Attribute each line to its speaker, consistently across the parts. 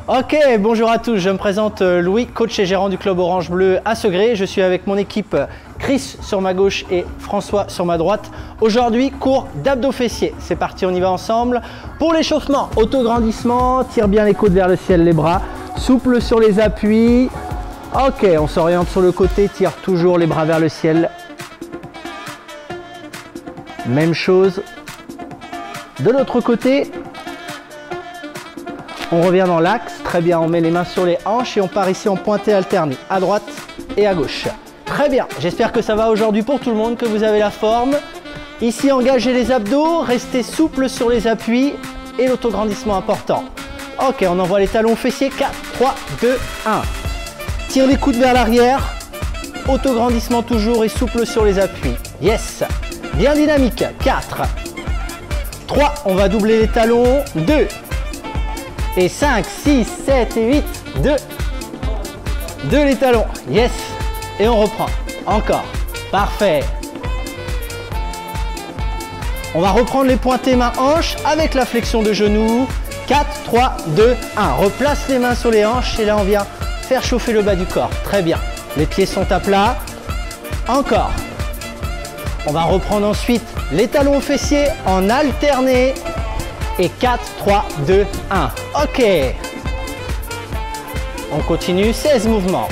Speaker 1: Ok, bonjour à tous, je me présente Louis, coach et gérant du club Orange Bleu à Segré. Je suis avec mon équipe Chris sur ma gauche et François sur ma droite. Aujourd'hui, cours d'abdos fessiers. C'est parti, on y va ensemble. Pour l'échauffement, autograndissement, tire bien les côtes vers le ciel, les bras. Souple sur les appuis. Ok, on s'oriente sur le côté, tire toujours les bras vers le ciel. Même chose de l'autre côté. On revient dans l'axe, très bien, on met les mains sur les hanches et on part ici en pointé alterné, à droite et à gauche. Très bien, j'espère que ça va aujourd'hui pour tout le monde, que vous avez la forme. Ici, engagez les abdos, restez souple sur les appuis et l'autograndissement important. Ok, on envoie les talons fessiers, 4, 3, 2, 1. Tire les coudes vers l'arrière, autograndissement toujours et souple sur les appuis. Yes, bien dynamique, 4, 3, on va doubler les talons, 2, et 5, 6, 7 et 8, 2 les talons, yes, et on reprend, encore, parfait. On va reprendre les pointés mains hanches avec la flexion de genoux, 4, 3, 2, 1, replace les mains sur les hanches et là on vient faire chauffer le bas du corps, très bien, les pieds sont à plat, encore. On va reprendre ensuite les talons aux fessiers en alterné. Et 4, 3, 2, 1. Ok. On continue, 16 mouvements.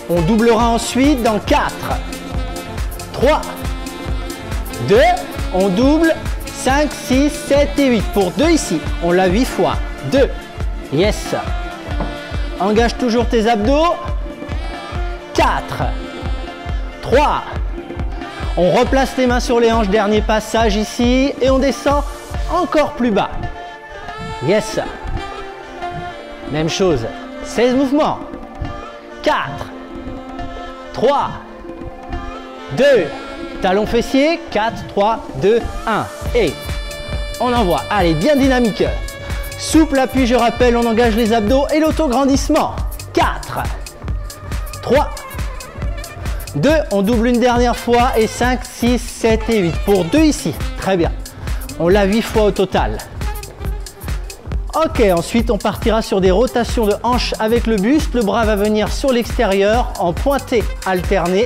Speaker 1: On doublera ensuite dans 4, 3, 2, on double, 5, 6, 7 et 8. Pour 2 ici, on l'a 8 fois. 2, yes. Engage toujours tes abdos. 4, 3, on replace les mains sur les hanches, dernier passage ici, et on descend encore plus bas. Yes. Même chose. 16 mouvements. 4, 3, 2, talons fessiers. 4, 3, 2, 1. Et on envoie. Allez, bien dynamique. Souple appui, je rappelle, on engage les abdos et l'autograndissement. 4, 3, 2, on double une dernière fois et 5, 6, 7 et 8. Pour 2 ici. Très bien. On l'a 8 fois au total. Ok, ensuite on partira sur des rotations de hanches avec le buste. Le bras va venir sur l'extérieur en pointé alterné.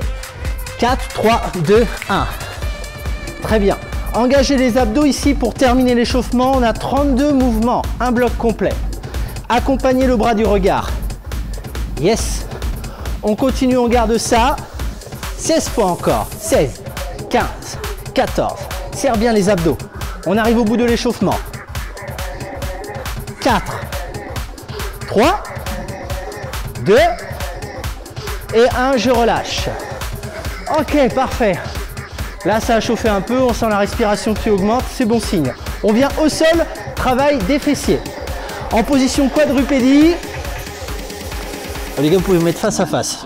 Speaker 1: 4, 3, 2, 1. Très bien. Engagez les abdos ici pour terminer l'échauffement. On a 32 mouvements, un bloc complet. Accompagnez le bras du regard. Yes. On continue, on garde ça. 16 fois encore. 16, 15, 14. Serre bien les abdos. On arrive au bout de l'échauffement. 4, 3, 2 et 1, je relâche. Ok, parfait. Là, ça a chauffé un peu, on sent la respiration qui augmente, c'est bon signe. On vient au sol, travail des fessiers. En position quadrupédie. Les gars, vous pouvez vous mettre face à face.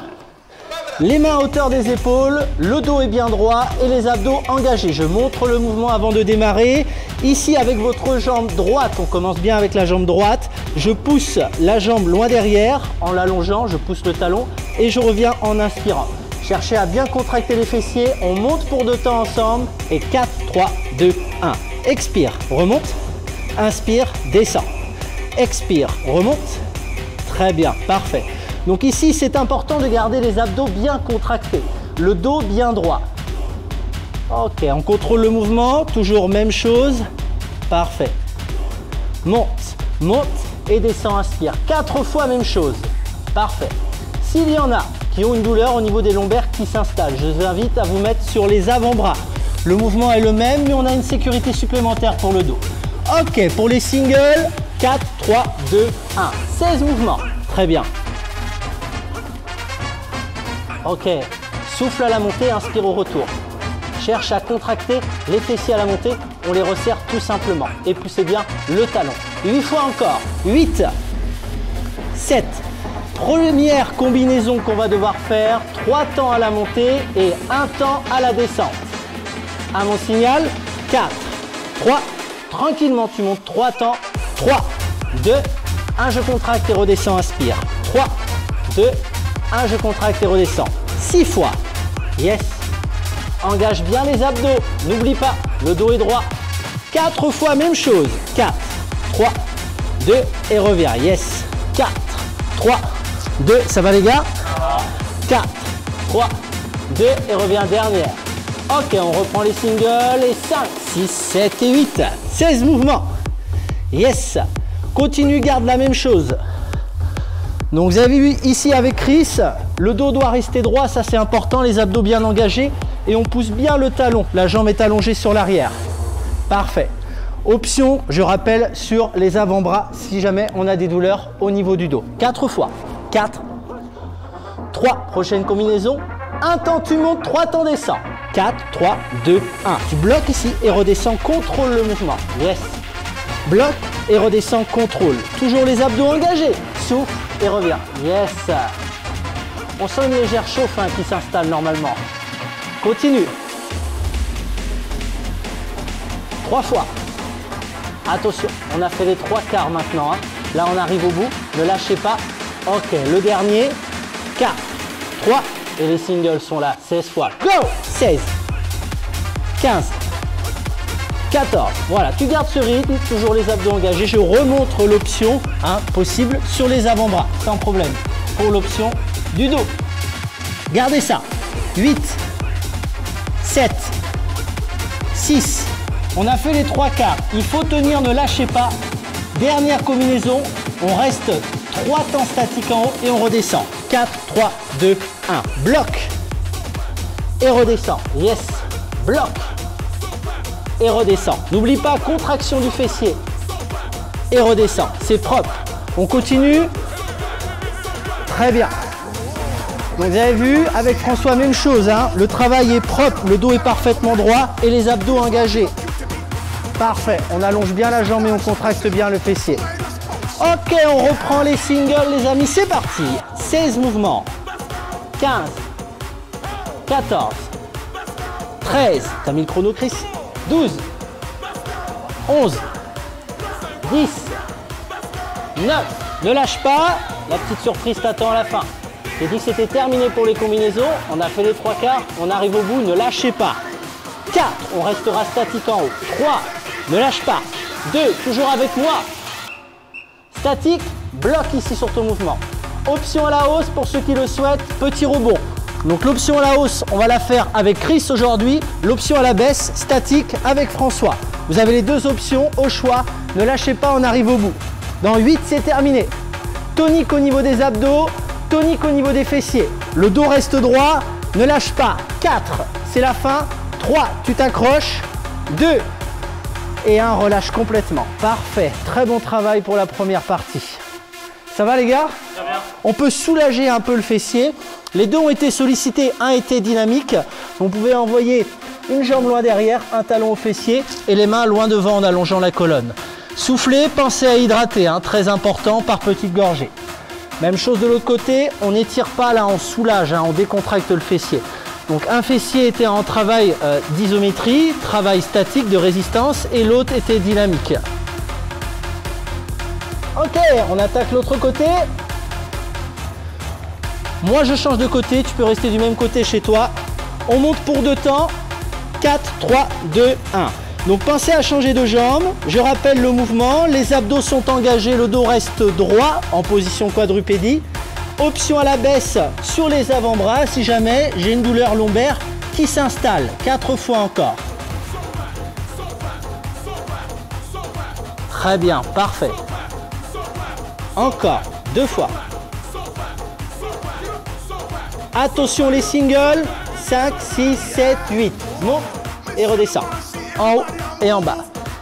Speaker 1: Les mains à hauteur des épaules, le dos est bien droit et les abdos engagés. Je montre le mouvement avant de démarrer. Ici, avec votre jambe droite, on commence bien avec la jambe droite. Je pousse la jambe loin derrière en l'allongeant, je pousse le talon et je reviens en inspirant. Cherchez à bien contracter les fessiers. On monte pour 2 temps ensemble et 4, 3, 2, 1. Expire, remonte, inspire, descend. Expire, remonte. Très bien, parfait. Donc ici, c'est important de garder les abdos bien contractés, le dos bien droit. Ok, on contrôle le mouvement, toujours même chose. Parfait. Monte, monte et descend, inspire. 4 fois même chose. Parfait. S'il y en a qui ont une douleur au niveau des lombaires qui s'installe, je vous invite à vous mettre sur les avant-bras. Le mouvement est le même, mais on a une sécurité supplémentaire pour le dos. Ok, pour les singles, 4, 3, 2, 1. 16 mouvements. Très bien. Ok, souffle à la montée, inspire au retour. Cherche à contracter les fessiers à la montée, on les resserre tout simplement. Et poussez bien le talon. 8 fois encore. 8, 7. Première combinaison qu'on va devoir faire. 3 temps à la montée et 1 temps à la descente. À mon signal, 4, 3. Tranquillement, tu montes 3 temps. 3, 2, 1, je contracte et redescends, inspire. 3, 2, 1, je contracte et redescends. 6 fois. Yes. Engage bien les abdos. N'oublie pas, le dos est droit. 4 fois, même chose. 4, 3, 2 et reviens. Yes. 4, 3, 2. Ça va les gars? 4, 3, 2 et reviens dernière. Ok, on reprend les singles et 5, 6, 7 et 8. 16 mouvements. Yes. Continue, garde la même chose. Donc vous avez vu ici avec Chris, le dos doit rester droit, ça c'est important, les abdos bien engagés et on pousse bien le talon. La jambe est allongée sur l'arrière. Parfait. Option, je rappelle, sur les avant-bras si jamais on a des douleurs au niveau du dos. 4 fois. 4, 3, prochaine combinaison. 1 temps tu montes, 3 temps descends. 4, 3, 2, 1. Tu bloques ici et redescends, contrôle le mouvement. Yes. Bloque et redescends, contrôle. Toujours les abdos engagés. Souffle et reviens. Yes. On sent une légère chauffe qui s'installe normalement. Continue. 3 fois. Attention, on a fait les 3 quarts maintenant. Là, on arrive au bout. Ne lâchez pas. Ok, le dernier. 4, 3. Et les singles sont là. 16 fois. Go! 16, 15, 14. Voilà, tu gardes ce rythme. Toujours les abdos engagés. Je remontre l'option possible sur les avant-bras. Sans problème. Pour l'option du dos. Gardez ça. 8, 7, 6. On a fait les 3 quarts. Il faut tenir, ne lâchez pas. Dernière combinaison. On reste 3 temps statiques en haut et on redescend. 4, 3, 2, 1. Bloc. Et redescend. Yes. Bloc. Et redescend. N'oublie pas, contraction du fessier. Et redescend. C'est propre. On continue. Très bien. Donc vous avez vu, avec François, même chose. Le travail est propre, le dos est parfaitement droit et les abdos engagés. Parfait. On allonge bien la jambe et on contracte bien le fessier. Ok, on reprend les singles, les amis. C'est parti. 16 mouvements. 15, 14, 13. T'as mis le chrono, Chris? 12, 11, 10, 9. Ne lâche pas. La petite surprise t'attend à la fin. J'ai dit que c'était terminé pour les combinaisons. On a fait les 3 quarts. On arrive au bout. Ne lâchez pas. 4. On restera statique en haut. 3. Ne lâche pas. 2. Toujours avec moi. Statique. Bloc ici sur ton mouvement. Option à la hausse pour ceux qui le souhaitent. Petit rebond. Donc l'option à la hausse, on va la faire avec Chris aujourd'hui. L'option à la baisse, statique avec François. Vous avez les deux options au choix. Ne lâchez pas, on arrive au bout. Dans 8, c'est terminé. Tonique au niveau des abdos. Tonique au niveau des fessiers. Le dos reste droit. Ne lâche pas. 4, c'est la fin. 3, tu t'accroches. 2 et 1, relâche complètement. Parfait. Très bon travail pour la première partie. Ça va les gars? Très bien. On peut soulager un peu le fessier. Les deux ont été sollicités, un était dynamique. Vous pouvez envoyer une jambe loin derrière, un talon au fessier et les mains loin devant en allongeant la colonne. Soufflez, pensez à hydrater, très important, par petites gorgées. Même chose de l'autre côté, on n'étire pas là, on soulage, on décontracte le fessier. Donc un fessier était en travail d'isométrie, travail statique de résistance et l'autre était dynamique. Ok, on attaque l'autre côté. Moi je change de côté, tu peux rester du même côté chez toi. On monte pour 2 temps. 4, 3, 2, 1. Donc pensez à changer de jambe. Je rappelle le mouvement. Les abdos sont engagés, le dos reste droit en position quadrupédie. Option à la baisse sur les avant-bras si jamais j'ai une douleur lombaire qui s'installe. 4 fois encore. Très bien, parfait. Encore 2 fois. Attention les singles. 5, 6, 7, 8. Monte et redescend. En haut et en bas.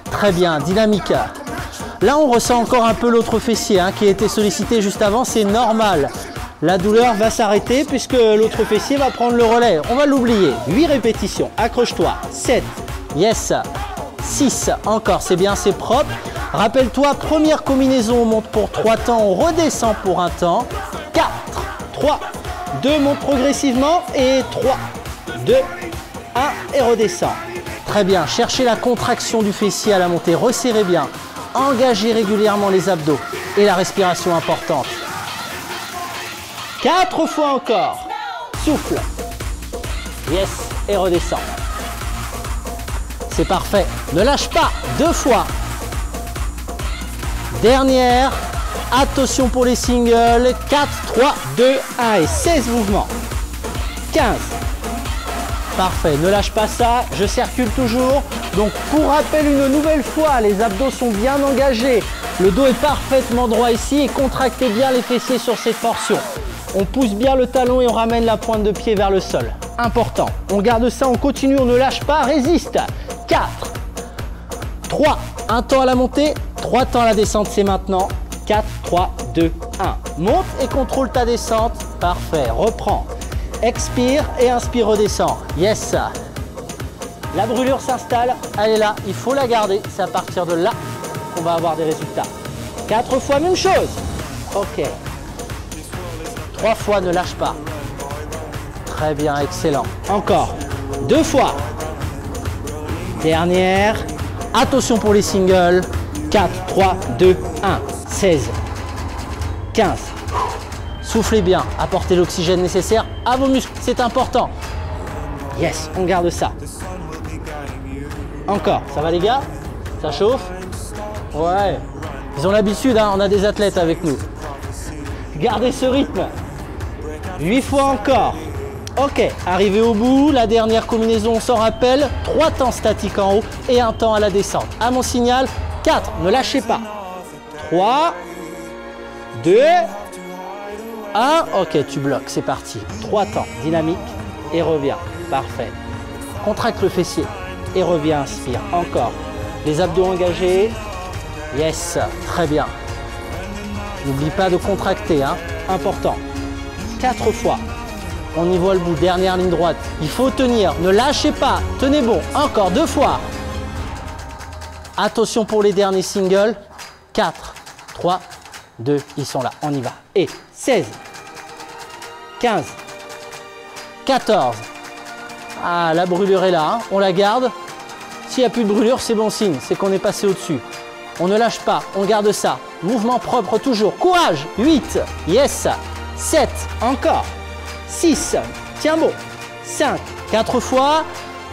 Speaker 1: Très bien, dynamique. Là, on ressent encore un peu l'autre fessier qui a été sollicité juste avant. C'est normal. La douleur va s'arrêter puisque l'autre fessier va prendre le relais. On va l'oublier. 8 répétitions. Accroche-toi. 7. Yes. 6. Encore. C'est bien, c'est propre. Rappelle-toi, première combinaison, on monte pour 3 temps. On redescend pour 1 temps. 4, 3, 2. Monte progressivement. Et 3, 2, 1. Et redescend. Très bien. Cherchez la contraction du fessier à la montée. Resserrez bien. Engagez régulièrement les abdos et la respiration importante. 4 fois encore. Souffle. Yes. Et redescend. C'est parfait. Ne lâche pas. 2 fois. Dernière. Attention pour les singles. 4, 3, 2, 1 et 16 mouvements. 15. Parfait, ne lâche pas ça, je circule toujours. Donc pour rappel une nouvelle fois, les abdos sont bien engagés. Le dos est parfaitement droit ici et contractez bien les fessiers sur cette portion. On pousse bien le talon et on ramène la pointe de pied vers le sol. Important, on garde ça, on continue, on ne lâche pas, résiste. 4, 3, un temps à la montée, 3 temps à la descente, c'est maintenant. 4, 3, 2, 1. Monte et contrôle ta descente. Parfait, reprends. Expire et inspire, redescend. Yes. La brûlure s'installe, elle est là, il faut la garder. C'est à partir de là qu'on va avoir des résultats. 4 fois, même chose. Ok. 3 fois, ne lâche pas. Très bien, excellent. Encore. 2 fois. Dernière. Attention pour les singles. 4, 3, 2, 1. 16. 15. Soufflez bien, apportez l'oxygène nécessaire à vos muscles, c'est important. Yes, on garde ça. Encore, ça va les gars? Ça chauffe? Ouais, ils ont l'habitude, hein, on a des athlètes avec nous. Gardez ce rythme. 8 fois encore. Ok, arrivé au bout, la dernière combinaison, on s'en rappelle. 3 temps statiques en haut et 1 temps à la descente. À mon signal, 4, ne lâchez pas. 3, 2, 1, ok, tu bloques, c'est parti. 3 temps, dynamique, et reviens. Parfait. Contracte le fessier, et reviens, inspire. Encore. Les abdos engagés. Yes, très bien. N'oublie pas de contracter, hein, important. 4 fois. On y voit le bout, dernière ligne droite. Il faut tenir, ne lâchez pas, tenez bon. Encore 2 fois. Attention pour les derniers singles. 4, 3, 2, ils sont là, on y va. Et 16, 15, 14. Ah, la brûlure est là, hein. On la garde. S'il n'y a plus de brûlure, c'est bon signe, c'est qu'on est passé au-dessus. On ne lâche pas, on garde ça. Mouvement propre toujours. Courage. 8, yes. 7, encore. 6, tiens bon. 5, 4 fois.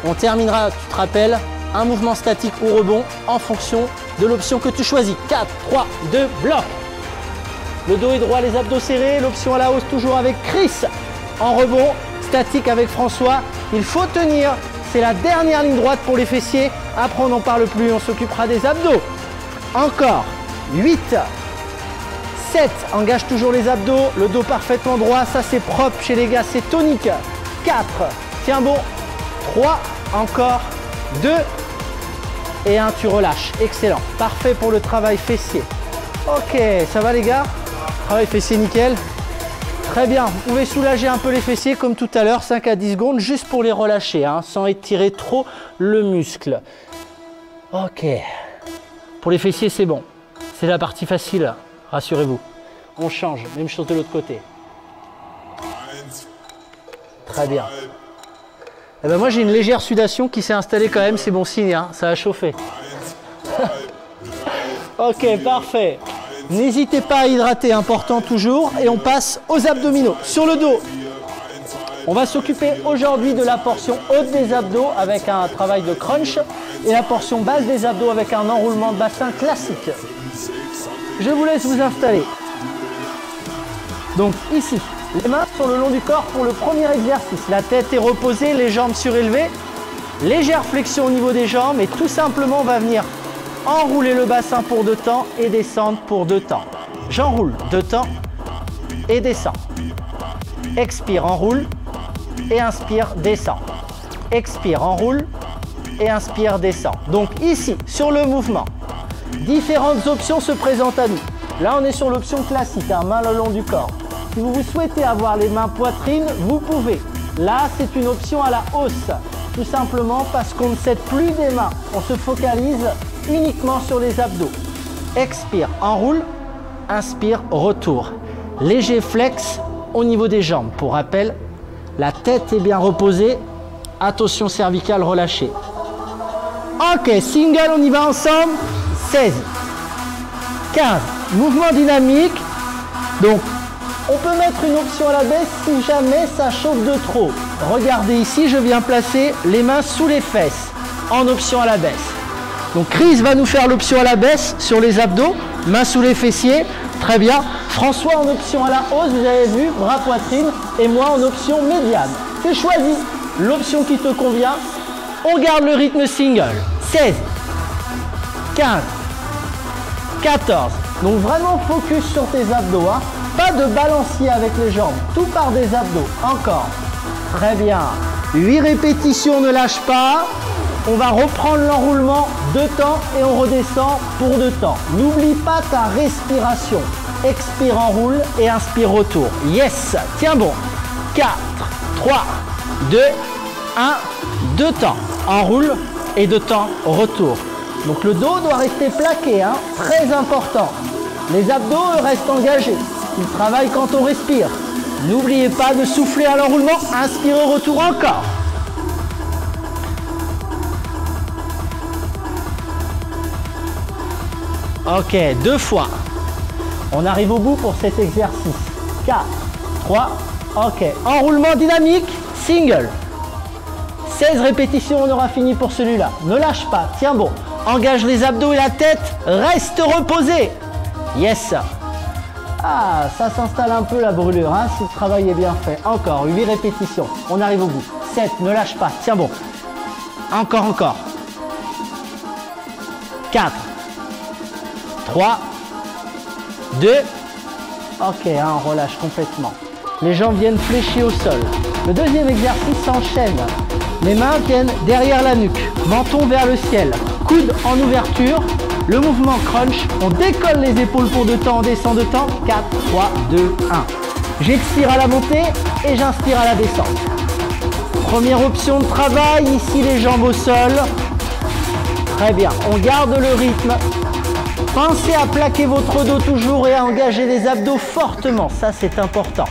Speaker 1: On terminera, tu te rappelles, un mouvement statique ou rebond en fonction de l'option que tu choisis. 4, 3, 2, bloc. Le dos est droit, les abdos serrés. L'option à la hausse toujours avec Chris. En rebond, statique avec François. Il faut tenir. C'est la dernière ligne droite pour les fessiers. Après, on n'en parle plus. On s'occupera des abdos. Encore. 8, 7. Engage toujours les abdos. Le dos parfaitement droit. Ça, c'est propre chez les gars. C'est tonique. 4. Tiens bon. 3. Encore. 2. Et 1. Tu relâches. Excellent. Parfait pour le travail fessier. Ok. Ça va les gars? Travail fessier nickel. Très bien, vous pouvez soulager un peu les fessiers comme tout à l'heure, 5 à 10 secondes, juste pour les relâcher, hein, sans étirer trop le muscle. Ok. Pour les fessiers, c'est bon. C'est la partie facile, rassurez-vous. On change, même chose de l'autre côté. Très bien. Eh ben moi, j'ai une légère sudation qui s'est installée quand même, c'est bon signe, hein, ça a chauffé. Ok, parfait. N'hésitez pas à hydrater, important toujours. Et on passe aux abdominaux. Sur le dos, on va s'occuper aujourd'hui de la portion haute des abdos avec un travail de crunch et la portion basse des abdos avec un enroulement de bassin classique. Je vous laisse vous installer. Donc ici, les mains sur le long du corps pour le premier exercice. La tête est reposée, les jambes surélevées. Légère flexion au niveau des jambes et tout simplement on va venir enrouler le bassin pour 2 temps et descendre pour 2 temps. J'enroule 2 temps et descends. Expire, enroule et inspire, descend. Expire, enroule et inspire, descend. Donc ici, sur le mouvement, différentes options se présentent à nous. Là, on est sur l'option classique, hein, main le long du corps. Si vous souhaitez avoir les mains poitrine, vous pouvez. Là, c'est une option à la hausse. Tout simplement parce qu'on ne cède plus des mains. On se focalise uniquement sur les abdos. Expire, enroule, inspire, retour. Léger flex au niveau des jambes. Pour rappel, la tête est bien reposée. Attention cervicale relâchée. Ok, single, on y va ensemble. 16, 15, mouvement dynamique. Donc, on peut mettre une option à la baisse si jamais ça chauffe de trop. Regardez ici, je viens placer les mains sous les fesses en option à la baisse. Donc Chris va nous faire l'option à la baisse sur les abdos. main sous les fessiers. Très bien. François en option à la hausse, vous avez vu, bras poitrine. Et moi en option médiane. Tu choisis l'option qui te convient. On garde le rythme single. 16, 15, 14. Donc vraiment focus sur tes abdos. Hein. Pas de balancier avec les jambes. Tout part des abdos. Encore. Très bien. 8 répétitions, ne lâche pas. On va reprendre l'enroulement 2 temps et on redescend pour 2 temps. N'oublie pas ta respiration. Expire, enroule et inspire, retour. Yes. Tiens bon. 4, 3, 2, 1. 2 temps. Enroule et 2 temps. Retour. Donc le dos doit rester plaqué. Hein. Très important. Les abdos restent engagés. Ils travaillent quand on respire. N'oubliez pas de souffler à l'enroulement. Inspirez, retour encore. Ok, 2 fois. On arrive au bout pour cet exercice. 4, 3, ok. Enroulement dynamique, single. 16 répétitions, on aura fini pour celui-là. Ne lâche pas, tiens bon. Engage les abdos et la tête. Reste reposé. Yes. Ah, ça s'installe un peu la brûlure, hein, si le travail est bien fait. Encore, 8 répétitions. On arrive au bout. 7, ne lâche pas. Tiens bon. Encore. 4, 3, 2. Ok, hein, on relâche complètement. Les jambes viennent fléchir au sol. Le deuxième exercice s'enchaîne. Les mains viennent derrière la nuque. Menton vers le ciel. Coude en ouverture. Le mouvement crunch, on décolle les épaules pour 2 temps, on descend 2 temps, 4, 3, 2, 1. J'expire à la montée et j'inspire à la descente. Première option de travail, ici les jambes au sol. Très bien, on garde le rythme. Pensez à plaquer votre dos toujours et à engager les abdos fortement, ça c'est important.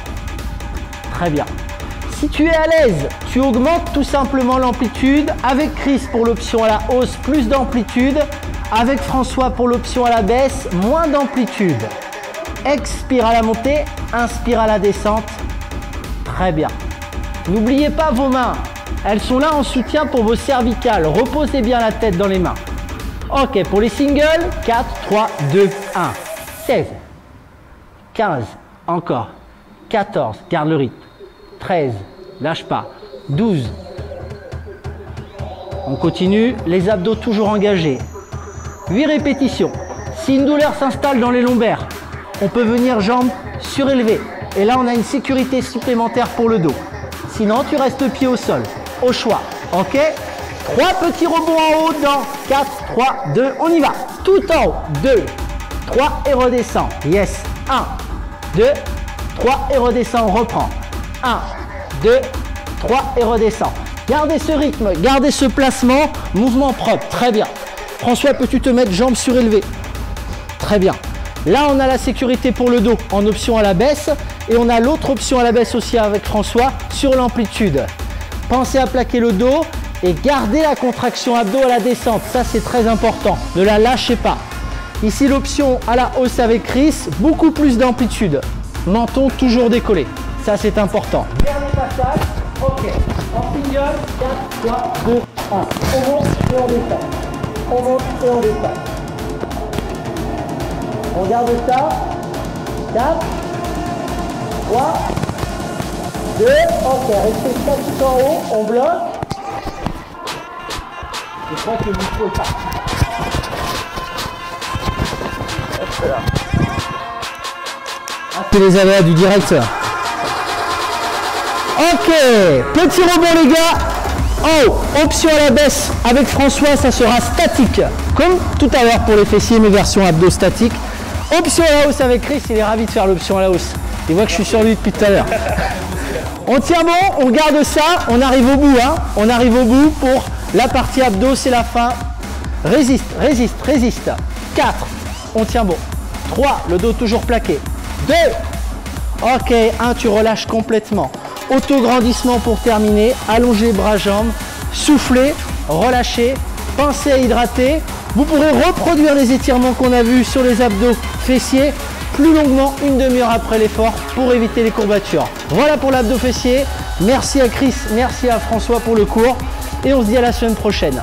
Speaker 1: Très bien. Si tu es à l'aise, tu augmentes tout simplement l'amplitude. Avec Chris pour l'option à la hausse, plus d'amplitude. Avec François pour l'option à la baisse, moins d'amplitude. Expire à la montée, inspire à la descente. Très bien. N'oubliez pas vos mains. Elles sont là en soutien pour vos cervicales. Reposez bien la tête dans les mains. Ok, pour les singles, 4, 3, 2, 1. 16, 15, encore. 14, garde le rythme. 13, lâche pas. 12. On continue, les abdos toujours engagés. 8 répétitions. Si une douleur s'installe dans les lombaires, on peut venir jambes surélevées. Et là, on a une sécurité supplémentaire pour le dos. Sinon, tu restes pied au sol, au choix. Ok? 3 petits rebonds en haut dans 4, 3, 2, on y va. Tout en haut. 2, 3 et redescend. Yes. 1, 2, 3 et redescend. On reprend. 1, 2, 3 et redescend. Gardez ce rythme, gardez ce placement. Mouvement propre. Très bien. François, peux-tu te mettre jambes surélevées? Très bien. Là, on a la sécurité pour le dos en option à la baisse. Et on a l'autre option à la baisse aussi avec François sur l'amplitude. Pensez à plaquer le dos et gardez la contraction abdos à la descente. Ça, c'est très important. Ne la lâchez pas. Ici, l'option à la hausse avec Chris, beaucoup plus d'amplitude. Menton toujours décollé. Ça, c'est important. Dernier passage. Ok. En single, 4, 3, 2, 1. On monte et on descend. On monte et on descend. On garde ça. 4, 3, 2, ok, restez pas tout en haut, on bloque. Je crois que le micro est parti. C'est les aléas du directeur. Ok, petit rebond les gars. Oh, option à la baisse avec François, ça sera statique. Comme tout à l'heure pour les fessiers, mais version abdos statique. Option à la hausse avec Chris, il est ravi de faire l'option à la hausse. Il voit que je suis sur lui depuis tout à l'heure. On tient bon, on garde ça, on arrive au bout. Hein. On arrive au bout pour la partie abdos, c'est la fin. Résiste, résiste, résiste. 4, on tient bon. 3, le dos toujours plaqué. 2, ok, 1, tu relâches complètement. Auto-grandissement pour terminer. Allongez bras, jambes, soufflez, relâchez, pensez à hydrater. Vous pourrez reproduire les étirements qu'on a vus sur les abdos fessiers plus longuement une demi-heure après l'effort pour éviter les courbatures. Voilà pour l'abdo fessier. Merci à Chris, merci à François pour le cours et on se dit à la semaine prochaine.